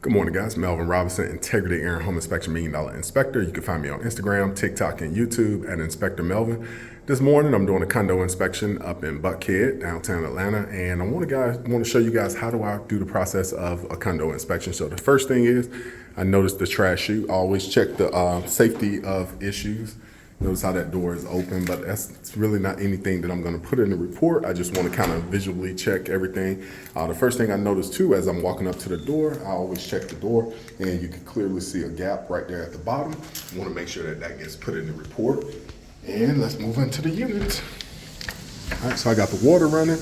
Good morning, guys. Melvin Robinson, Integrity Air and Home Inspection $1 Million Inspector. You can find me on Instagram, TikTok, and YouTube at Inspector Melvin. This morning, I'm doing a condo inspection up in Buckhead, downtown Atlanta, and I want to show you guys how do I do the process of a condo inspection. So the first thing is, I noticed the trash chute. I always check the safety of issues. Notice how that door is open, but that's really not anything that I'm going to put in the report. I just want to kind of visually check everything. The first thing I noticed too, as I'm walking up to the door, I always check the door, and you can clearly see a gap right there at the bottom. I want to make sure that that gets put in the report. And let's move into the unit. All right, so I got the water running.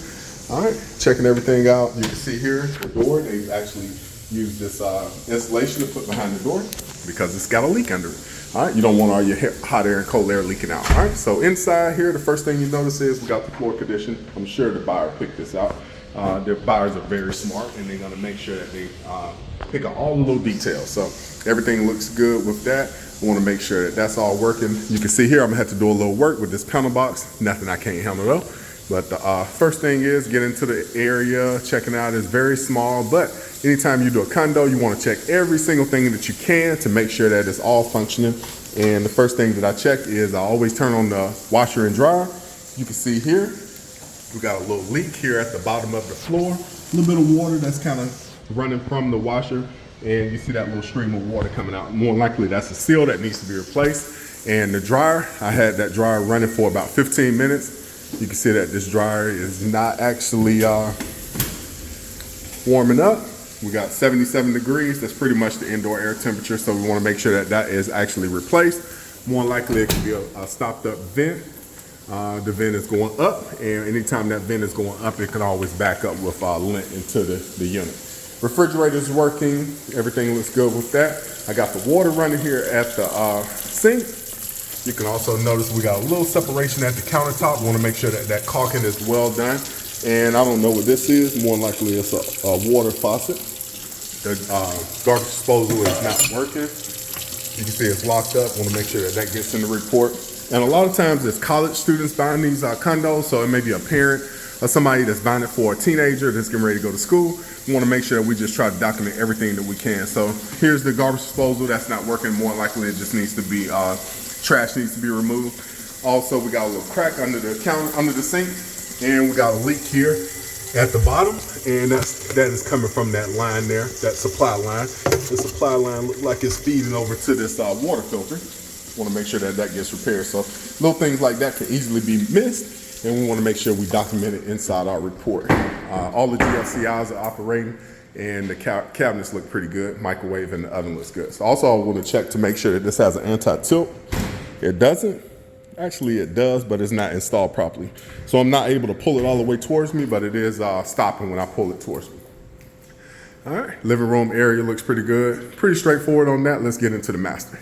All right, checking everything out. You can see here the door, they've actually used this insulation to put behind the door because it's got a leak under it. All right, you don't want all your hot air and cold air leaking out. All right, so inside here, the first thing you notice is we got the floor condition. I'm sure the buyer picked this out. Their buyers are very smart, and they're gonna make sure that they pick out all the little details. So everything looks good with that. I wanna make sure that that's all working. You can see here, I'm gonna have to do a little work with this panel box. Nothing I can't handle though. But the first thing is get into the area, checking out. It's very small, but anytime you do a condo, you want to check every single thing that you can to make sure that it's all functioning. And the first thing that I check is I always turn on the washer and dryer. You can see here, we got a little leak here at the bottom of the floor. A little bit of water that's kind of running from the washer, and you see that little stream of water coming out. More likely that's a seal that needs to be replaced. And the dryer, I had that dryer running for about 15 minutes. You can see that this dryer is not actually warming up. We got 77 degrees. That's pretty much the indoor air temperature. So we want to make sure that that is actually replaced. More likely it could be a stopped up vent. The vent is going up, and anytime that vent is going up, it can always back up with lint into the unit. Refrigerator is working. Everything looks good with that. I got the water running here at the sink. You can also notice we got a little separation at the countertop. We want to make sure that that caulking is well done. And I don't know what this is. More likely it's a water faucet. The garbage disposal is not working. You can see it's locked up. Want to make sure that that gets in the report. And a lot of times it's college students buying these condos, so it may be a parent or somebody that's buying it for a teenager that's getting ready to go to school. We want to make sure that we just try to document everything that we can. So here's the garbage disposal. That's not working. More likely it just needs to be trash needs to be removed. Also, we got a little crack under the counter, under the sink, and we got a leak here at the bottom, and that is coming from that line there, that supply line. The supply line looks like it's feeding over to this water filter. Want to make sure that that gets repaired. So little things like that can easily be missed, and we want to make sure we document it inside our report. All the GFCIs are operating, and the cabinets look pretty good. Microwave and the oven looks good. So also I want to check to make sure that this has an anti-tilt. It doesn't. Actually it does, but it's not installed properly. So I'm not able to pull it all the way towards me, but it is stopping when I pull it towards me. All right, living room area looks pretty good. Pretty straightforward on that. Let's get into the master.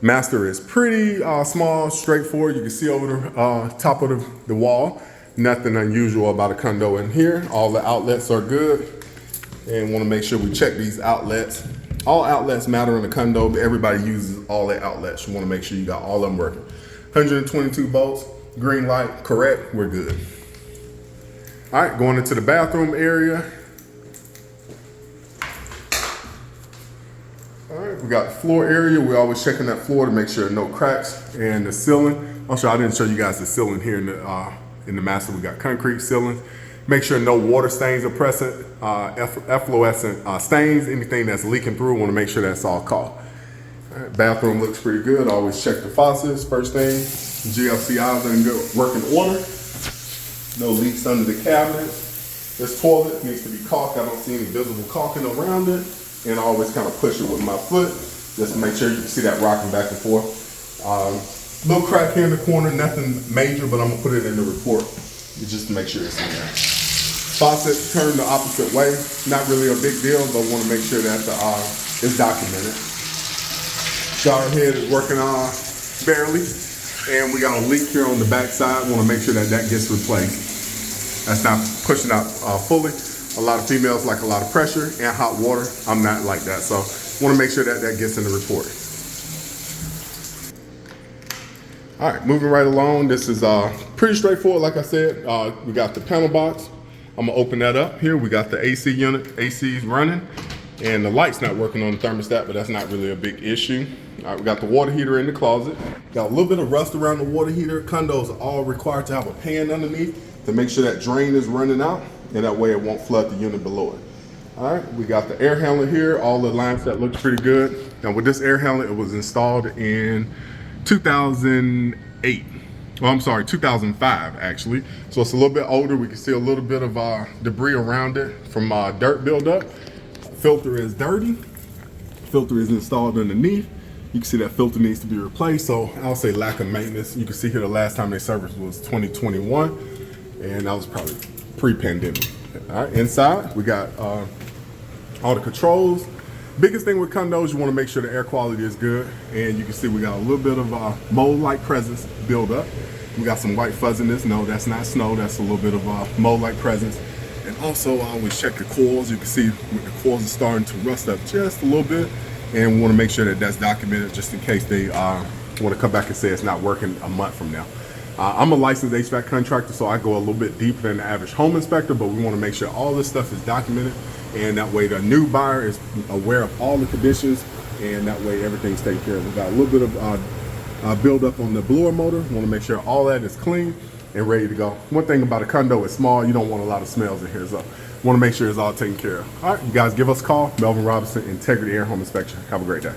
Master is pretty small, straightforward. You can see over the top of the wall. Nothing unusual about a condo in here. All the outlets are good. And want to make sure we check these outlets. All outlets matter in a condo, but everybody uses all their outlets. You want to make sure you got all of them working. 122 volts, green light, correct, we're good. All right, going into the bathroom area. All right, we got the floor area. We're always checking that floor to make sure no cracks. And the ceiling. Also, I didn't show you guys the ceiling here in the master. We got concrete ceilings. Make sure no water stains are present, efflorescent stains, anything that's leaking through, want to make sure that's all caught. All right, bathroom looks pretty good. Always check the faucets, first thing. GFCIs are in good working order. No leaks under the cabinet. This toilet needs to be caulked. I don't see any visible caulking around it. And I always kind of push it with my foot, just to make sure you can see that rocking back and forth. Little crack here in the corner, nothing major, but I'm gonna put it in the report just to make sure it's in there. Faucet turned the opposite way. Not really a big deal, but want to make sure that it's documented. Shower head is working barely. And we got a leak here on the back side. Want to make sure that that gets replaced. That's not pushing out fully. A lot of females like a lot of pressure and hot water. I'm not like that. So want to make sure that that gets in the report. All right, moving right along. This is pretty straightforward. Like I said, we got the panel box. I'm gonna open that up here. We got the AC unit, AC's running. And the light's not working on the thermostat, but that's not really a big issue. All right, we got the water heater in the closet. Got a little bit of rust around the water heater. Condos are all required to have a pan underneath to make sure that drain is running out, and that way it won't flood the unit below it. All right, we got the air handler here. All the lines that look pretty good. Now with this air handler, it was installed in 2008. Well, I'm sorry, 2005 actually. So it's a little bit older. We can see a little bit of debris around it from dirt buildup. Filter is dirty. Filter is installed underneath. You can see that filter needs to be replaced. So I'll say lack of maintenance. You can see here the last time they serviced was 2021, and that was probably pre-pandemic. All right, inside we got all the controls. Biggest thing with condos, you want to make sure the air quality is good, and you can see we got a little bit of mold-like presence build up. We got some white fuzziness. No, that's not snow. That's a little bit of mold-like presence. And also, I always check the coils. You can see the coils are starting to rust up just a little bit, and we want to make sure that that's documented just in case they want to come back and say it's not working a month from now. I'm a licensed HVAC contractor, so I go a little bit deeper than the average home inspector, but we want to make sure all this stuff is documented, and that way the new buyer is aware of all the conditions, and that way everything's taken care of. We got a little bit of build up on the blower motor. We want to make sure all that is clean and ready to go. One thing about a condo, it's small. You don't want a lot of smells in here, so want to make sure it's all taken care of. All right, you guys give us a call. Melvin Robinson, Integrity Air Home Inspection. Have a great day.